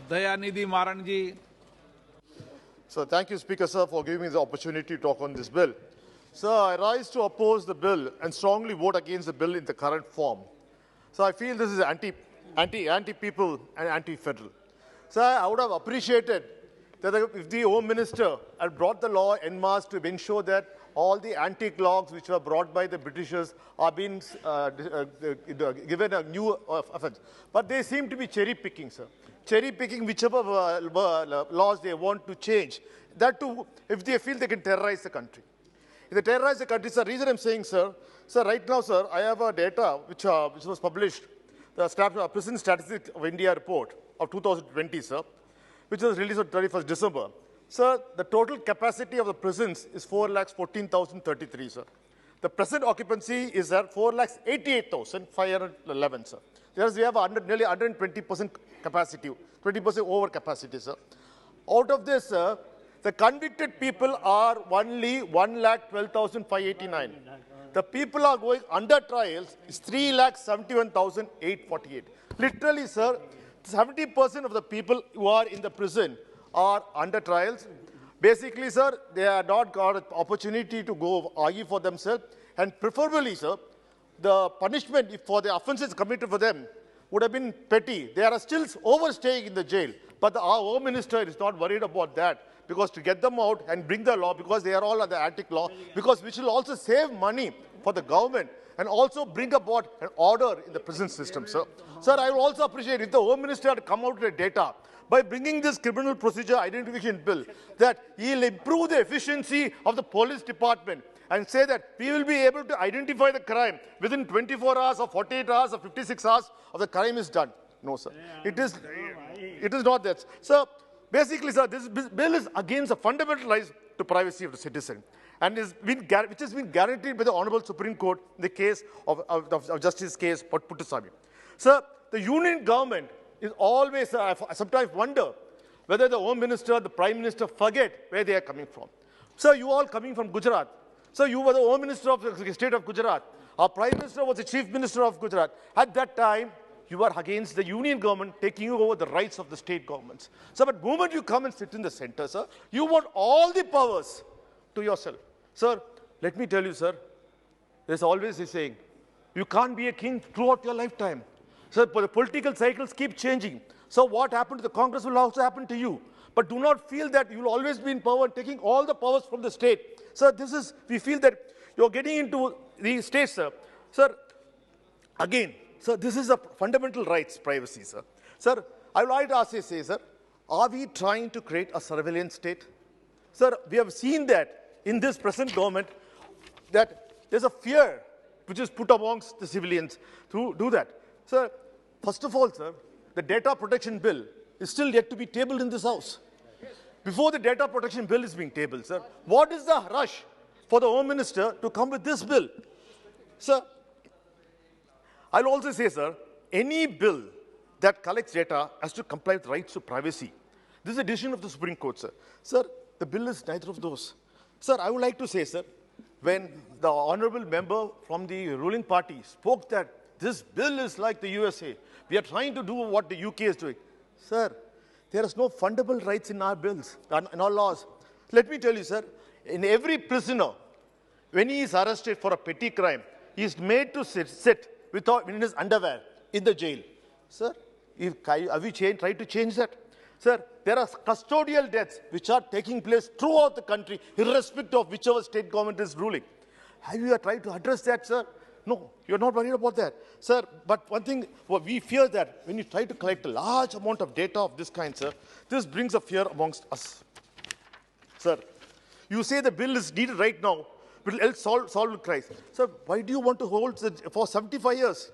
Dayanidhi Maran ji. So thank you, Speaker, sir, for giving me the opportunity to talk on this bill. Sir, I rise to oppose the bill and strongly vote against the bill in the current form. So I feel this is anti-people and anti-federal. Sir, I would have appreciated that if the Home Minister had brought the law en masse to ensure that all the antique logs which were brought by the Britishers are being given a new offense. But they seem to be cherry-picking, sir. Cherry-picking whichever laws they want to change. That too, if they feel they can terrorize the country. If they terrorize the country, sir, the reason I'm saying, sir, right now, sir, I have a data which was published, the Prison Statistics of India report of 2020, sir, which was released on 31st December. Sir, the total capacity of the prisons is 4,14,033, sir. The present occupancy is at 4,88,511, sir. Whereas we have nearly 120% capacity, 20% over capacity, sir. Out of this, sir, the convicted people are only 1,12,589. The people are going under trials is 3,71,848. Literally, sir, 70% of the people who are in the prison are under trials. Basically, sir, they have not got an opportunity to go argue for themselves. And preferably, sir, the punishment for the offences committed for them would have been petty. They are still overstaying in the jail. But our Home Minister is not worried about that, because to get them out and bring the law, because they are all under the antique law, because which will also save money for the government and also bring about an order in the prison system, sir. Sir, I will also appreciate if the Home Minister had come out with data by bringing this criminal procedure identification bill, that he will improve the efficiency of the police department and say that we will be able to identify the crime within 24 hours or 48 hours or 56 hours of the crime is done. No, sir. It is not that. Sir, basically, sir, this bill is against the fundamental rights to privacy of the citizen, and which has been guaranteed by the Honorable Supreme Court in the case of Justice case Puttaswamy. Sir, the Union government is always, I sometimes wonder whether the Home Minister, the Prime Minister forget where they are coming from. Sir, you all coming from Gujarat. Sir, you were the Home Minister of the state of Gujarat. Our Prime Minister was the Chief Minister of Gujarat. At that time, you are against the Union government taking over the rights of the state governments. So, but the moment you come and sit in the center, sir, you want all the powers to yourself. Sir, let me tell you, sir, there's always a saying, you can't be a king throughout your lifetime. So the political cycles keep changing. So what happened to the Congress will also happen to you. But do not feel that you will always be in power, taking all the powers from the state. Sir, we feel that you're getting into the state, sir. Sir, again, sir, this is a fundamental rights, privacy, sir. Sir, I would like to ask you, sir, are we trying to create a surveillance state? Sir, we have seen that in this present government, that there's a fear which is put amongst the civilians to do that. Sir, first of all, sir, the data protection bill is still yet to be tabled in this House. Before the data protection bill is being tabled, sir, what is the rush for the Home Minister to come with this bill? Sir, I'll also say, sir, any bill that collects data has to comply with rights to privacy. This is a decision of the Supreme Court, sir. Sir, the bill is neither of those. Sir, I would like to say, sir, when the honorable member from the ruling party spoke that this bill is like the USA, we are trying to do what the UK is doing. Sir, there is no fundamental rights in our bills, in our laws. Let me tell you, sir, in every prisoner, when he is arrested for a petty crime, he is made to sit in his underwear in the jail. Sir, have we tried to change that? Sir, there are custodial deaths which are taking place throughout the country, irrespective of whichever state government is ruling. Have you tried to address that, sir? No, you're not worried about that. Sir, but one thing, we fear that when you try to collect a large amount of data of this kind, sir, this brings a fear amongst us. Sir, you say the bill is needed right now, will help solve the crisis. Sir, why do you want to hold it for 75 years?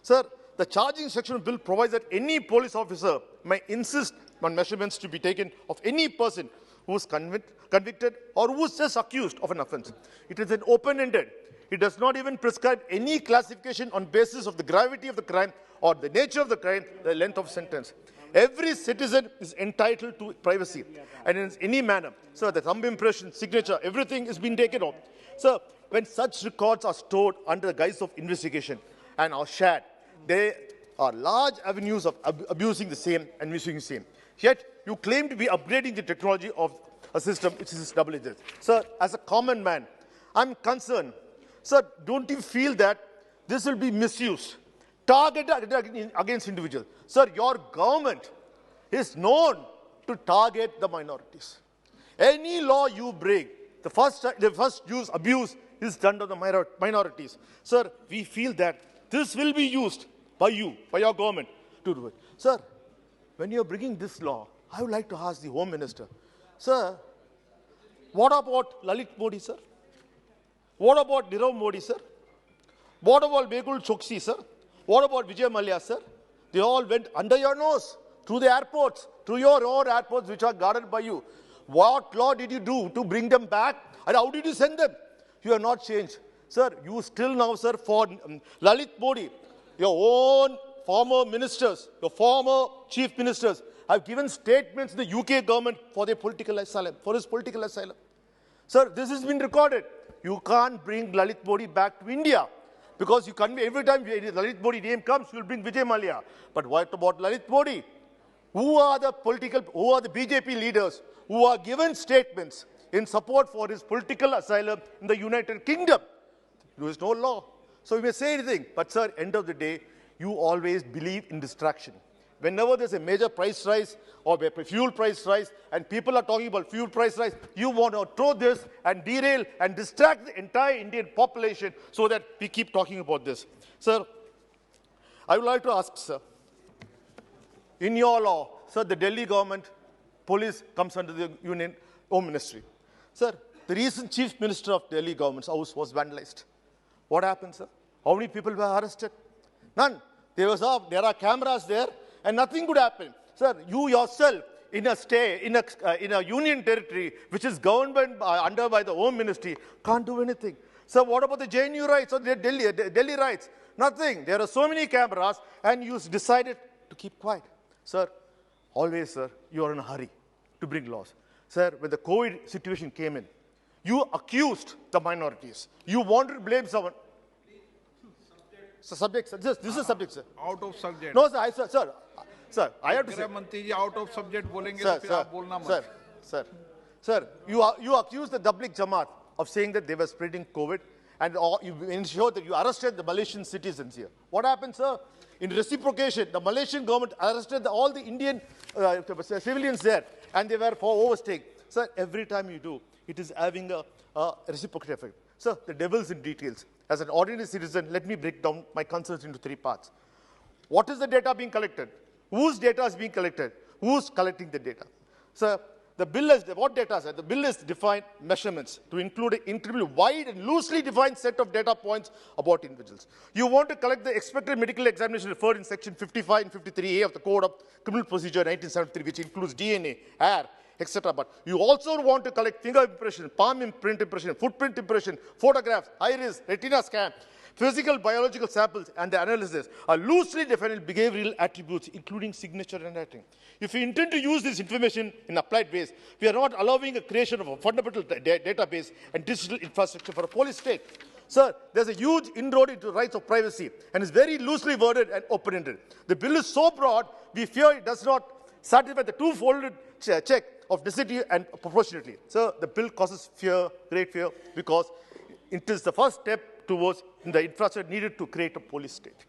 Sir, the charging section bill provides that any police officer may insist on measurements to be taken of any person who is convicted or who is just accused of an offence. It is an open-ended. It does not even prescribe any classification on basis of the gravity of the crime or the nature of the crime, the length of sentence. Every citizen is entitled to privacy and in any manner. So the thumb impression, signature, everything is being taken off. So when such records are stored under the guise of investigation and are shared, are large avenues of abusing the same and misusing the same. Yet, you claim to be upgrading the technology of a system which is double-edged. Sir, as a common man, I'm concerned. Sir, don't you feel that this will be misused, targeted against individuals? Sir, your government is known to target the minorities. Any law you break, the first use abuse is done to the minorities. Sir, we feel that this will be used by you, by your government, to do it. Sir, when you're bringing this law, I would like to ask the Home Minister, sir, what about Lalit Modi, sir? What about Nirav Modi, sir? What about Mehul Choksi, sir? What about Vijay Mallya, sir? They all went under your nose, through the airports, through your own airports which are guarded by you. What law did you do to bring them back? And how did you send them? You have not changed. Sir, you still now, sir, for Lalit Modi, your own former ministers, your former chief ministers have given statements to the UK government for their political asylum, for his political asylum. Sir, this has been recorded. You can't bring Lalit Modi back to India because you can't, every time Lalit Modi name comes, you will bring Vijay Mallya. But what about Lalit Modi? Who are the BJP leaders who are given statements in support for his political asylum in the United Kingdom? There is no law. So you may say anything, but sir, end of the day, you always believe in distraction. Whenever there's a major price rise or a fuel price rise and people are talking about fuel price rise, you want to throw this and derail and distract the entire Indian population so that we keep talking about this. Sir, I would like to ask, sir, in your law, sir, the Delhi government, police comes under the Union Home Ministry. Sir, the recent chief minister of Delhi government's house was vandalized. What happened, sir? How many people were arrested? None. There are cameras there, and nothing could happen. Sir, you yourself, in a union territory which is governed by the Home Ministry, can't do anything. Sir, what about the JNU rights or the Delhi rights? Nothing. There are so many cameras, and you decided to keep quiet. Sir, always, sir, you are in a hurry to bring laws. Sir, when the COVID situation came in, you accused the minorities. You wanted to blame someone. Subject, sir. This is subject, sir. Out of subject. No, sir, sir, I have to say. मंत्री जी out of subject बोलेंगे Sir, तो फिर आप बोलना मत. Sir, you accused the Tabligh Jamaat of saying that they were spreading COVID, and you ensured that you arrested the Malaysian citizens here. What happened, sir? In reciprocation, the Malaysian government arrested all the Indian civilians there, and they were for overstaying. Sir, every time you do, it is having a reciprocal effect. Sir, the devil's in details. As an ordinary citizen, let me break down my concerns into three parts. What is the data being collected? Whose data is being collected? Who's collecting the data? Sir, the bill is, what data, sir? The bill is defined measurements to include an incredibly wide and loosely defined set of data points about individuals. You want to collect the expected medical examination referred in section 55 and 53A of the Code of Criminal Procedure 1973, which includes DNA, hair, etc. But you also want to collect finger impression, palm imprint impression, footprint impression, photographs, iris, retina scan, physical biological samples, and the analysis are loosely defined behavioral attributes, including signature and writing. If we intend to use this information in applied ways, we are not allowing a creation of a fundamental database and digital infrastructure for a police state. Sir, there's a huge inroad into rights of privacy and is very loosely worded and open-ended. The bill is so broad, we fear it does not satisfy the two-folded check of necessity and proportionality. So the bill causes fear, great fear, because it is the first step towards the infrastructure needed to create a police state.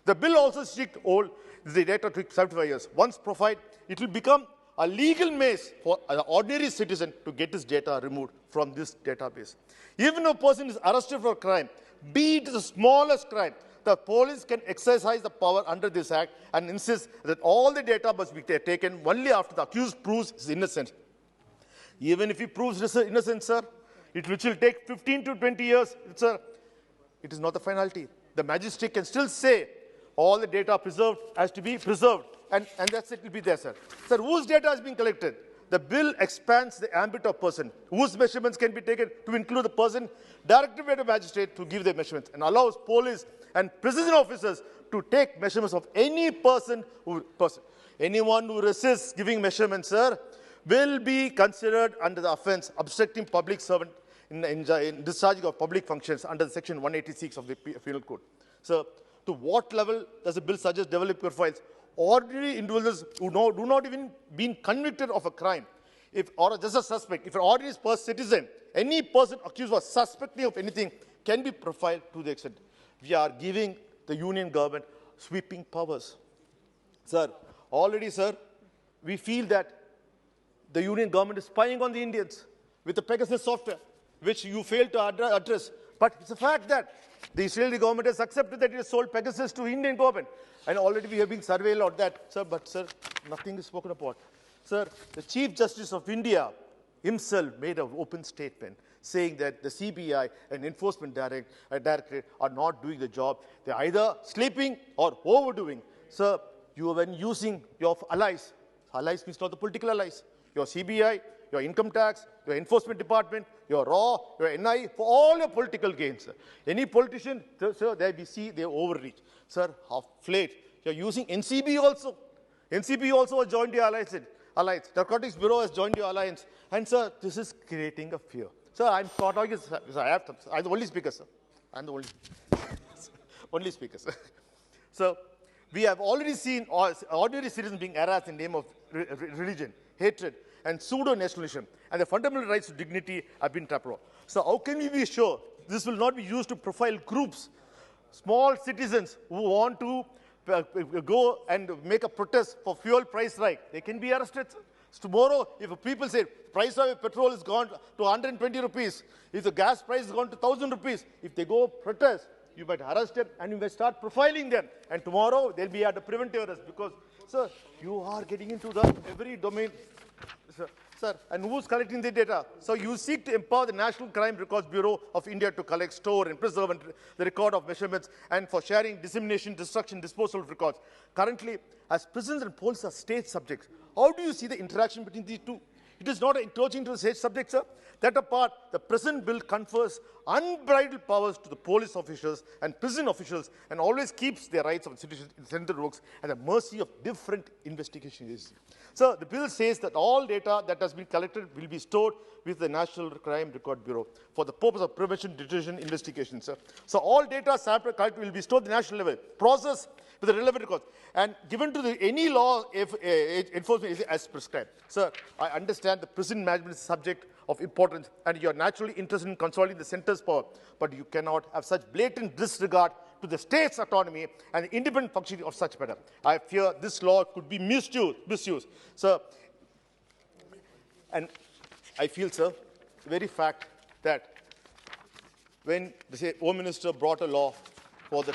The bill also seeks to hold the data to 75 years. Once profiled, it will become a legal maze for an ordinary citizen to get his data removed from this database. Even if a person is arrested for a crime, be it the smallest crime, the police can exercise the power under this act and insist that all the data must be taken only after the accused proves his innocence. Even if he proves his innocence, sir, which will take 15 to 20 years, sir, it is not the finality. The magistrate can still say all the data preserved has to be preserved, and that's it will be there, sir. Sir, whose data is being collected? The bill expands the ambit of person, whose measurements can be taken to include the person directed by the magistrate to give their measurements, and allows police and prison officers to take measurements of any anyone who resists giving measurements, sir, will be considered under the offence obstructing public servant in discharging of public functions under the section 186 of the Penal Code. So, To what level does the bill suggest develop profiles? Ordinary individuals who do not even been convicted of a crime, or just a suspect, if an ordinary citizen, any person accused or suspecting of anything can be profiled to the extent. We are giving the union government sweeping powers. Sir, already, sir, we feel that the union government is spying on the Indians with the Pegasus software, which you failed to address. But it's a fact that the Israeli government has accepted that it has sold Pegasus to Indian government. And already we have been surveilled on that, sir. But, sir, nothing is spoken about. Sir, the Chief Justice of India himself made an open statement saying that the CBI and Enforcement Directorate are not doing the job. They're either sleeping or overdoing. Sir, you have been using your allies. Allies means not the political allies. Your CBI, your income tax, your enforcement department, your RAW, your NI, for all your political gains. Sir. Any politician, sir, there we see they overreach. Sir, half late. You're using NCB also. NCB also has joined your alliance. Narcotics Bureau has joined your alliance. And, sir, this is creating a fear. Sir, I'm not talking, I'm the only speaker, sir. I'm the only speaker, sir. So, we have already seen ordinary citizens being harassed in the name of religion, hatred, and pseudo-nationalism, and the fundamental rights to dignity have been trampled. So how can we be sure this will not be used to profile groups, small citizens who want to go and make a protest for fuel price hike? They can be arrested. Tomorrow, if people say price of petrol has gone to 120 rupees, if the gas price has gone to 1,000 rupees, if they go protest, you might arrest them and you might start profiling them. And tomorrow, they'll be at a preventive arrest because, sir, you are getting into the every domain. Sir, and who's collecting the data? So you seek to empower the National Crime Records Bureau of India to collect, store, and preserve the record of measurements and for sharing, dissemination, destruction, disposal of records. Currently, as prisons and polls are state subjects, how do you see the interaction between these two? It is not encroaching to the state subject, sir. That apart, the present bill confers unbridled powers to the police officials and prison officials and always keeps their rights of citizens in central works at the mercy of different investigation agencies. So the bill says that all data that has been collected will be stored with the National Crime Record Bureau for the purpose of prevention, detection, investigation, sir. So all data sample collected will be stored at the national level, processed with the relevant records, and given to any law enforcement as prescribed. Sir, I understand the prison management is subject of importance, and you are naturally interested in consolidating the centre's power, but you cannot have such blatant disregard to the state's autonomy and the independent functioning of such matter. I fear this law could be misused. Sir, and I feel, sir, the very fact that when the Home Minister brought a law for the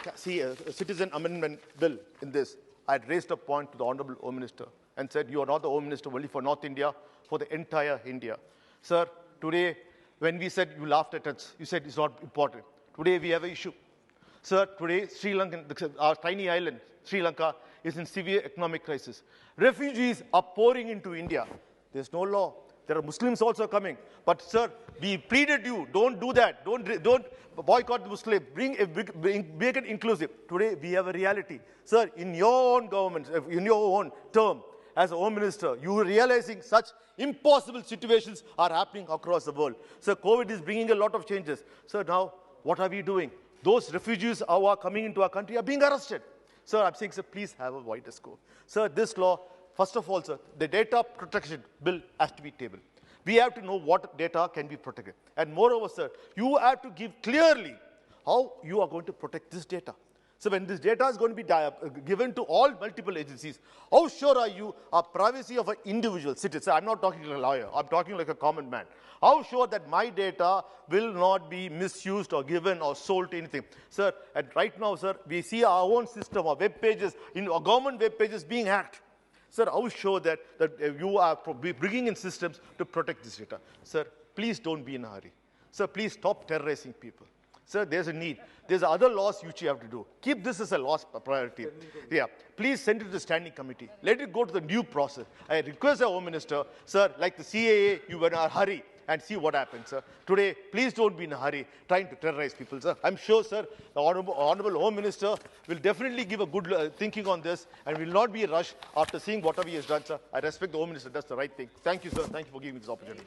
citizen amendment bill in this, I had raised a point to the Honourable Home Minister and said, you are not the Home Minister only for North India, for the entire India. Sir, today, when we said you laughed at us, you said it's not important. Today, we have an issue. Sir, today, Sri Lanka, our tiny island, Sri Lanka, is in severe economic crisis. Refugees are pouring into India. There's no law. There are Muslims also coming. But, sir, we pleaded you, don't do that. Don't boycott the Muslim. Make it inclusive. Today, we have a reality. Sir, in your own government, in your own term, as a Home Minister, you are realizing such impossible situations are happening across the world. Sir, COVID is bringing a lot of changes. Sir, now, what are we doing? Those refugees who are coming into our country are being arrested. Sir, I'm saying, sir, please have a wider scope. Sir, this law, first of all, sir, the data protection bill has to be tabled. We have to know what data can be protected. And moreover, sir, you have to give clearly how you are going to protect this data. So when this data is going to be given to all multiple agencies, how sure are you of privacy of an individual citizen? I'm not talking like a lawyer. I'm talking like a common man. How sure that my data will not be misused or given or sold to anything? Sir, and right now, sir, we see our own system, our web pages, our government web pages being hacked. Sir, how sure that you are bringing in systems to protect this data? Sir, please don't be in a hurry. Sir, please stop terrorizing people. Sir, there's a need. There's other laws which you have to do. Keep this as a law priority. Yeah. Please send it to the standing committee. Let it go to the new process. I request the Home Minister, sir, like the CAA, you were in a hurry and see what happens, sir. Today, please don't be in a hurry trying to terrorize people, sir. I'm sure, sir, the Honorable Home Minister will definitely give a good thinking on this and will not be rushed after seeing whatever he has done, sir. I respect the Home Minister. That's the right thing. Thank you, sir. Thank you for giving me this opportunity.